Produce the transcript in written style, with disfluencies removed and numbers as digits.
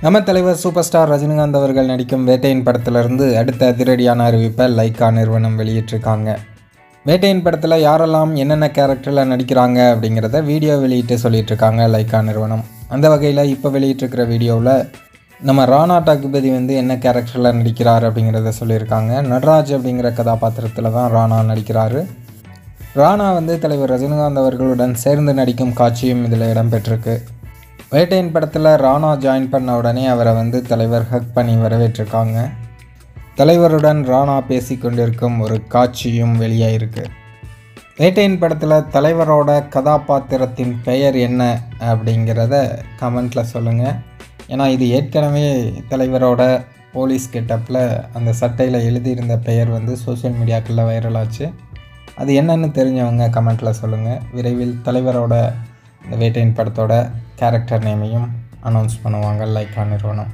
நம்ம தலைவர் super star Rajinikanth அவர்கள் நடிக்கும் வேட்டையின் படத்திலிருந்து அடுத்த அதிரடியான அறிவிப்பை லைக்கா நிறுவனம் வெளியிட்டிருக்காங்க. வேட்டையின் படத்தில் யாரெல்லாம் என்னென்ன கேரக்டரில் நடிக்கிறாங்க அப்படிங்கிறத வீடியோ வெளியிட்டு சொல்லிகிட்ருக்காங்க லைக்கா நிறுவனம். அந்த வகையில் இப்போ வெளியிட்டிருக்கிற வீடியோவில் நம்ம ராணா டகுபதி என்ன கேரக்டரில் நடிக்கிறார் அப்படிங்கிறத சொல்லியிருக்காங்க. நடராஜ் அப்படிங்கிற கதாபாத்திரத்தில் தான் ராணா நடிக்கிறாரு. ராணா தலைவர் ரஜினிகாந்த் அவர்களுடன் சேர்ந்து நடிக்கும் காட்சியும் இதில் இடம்பெற்றிருக்கு. வேட்டையின் படத்தில் ராணா ஜாயின் பண்ண உடனே அவரை தலைவர் ஹக் பண்ணி வரவேற்றிருக்காங்க. தலைவருடன் ராணா பேசி கொண்டிருக்கும் ஒரு காட்சியும் வெளியாயிருக்கு. வேட்டையின் படத்தில் தலைவரோட கதாபாத்திரத்தின் பெயர் என்ன அப்படிங்கிறத கமெண்ட்டில் சொல்லுங்கள். ஏன்னா இது ஏற்கனவே தலைவரோட போலீஸ் கெட்டப்பில் அந்த சட்டையில் எழுதியிருந்த பெயர் சோஷியல் மீடியாக்களில் வைரலாச்சு. அது என்னன்னு தெரிஞ்சவங்க கமெண்ட்டில் சொல்லுங்கள். விரைவில் தலைவரோட இந்த வேட்டையின் படத்தோட கேரக்டர் நேமையும் அனௌன்ஸ் பண்ணுவாங்க லைக்கா நிறுவனம்.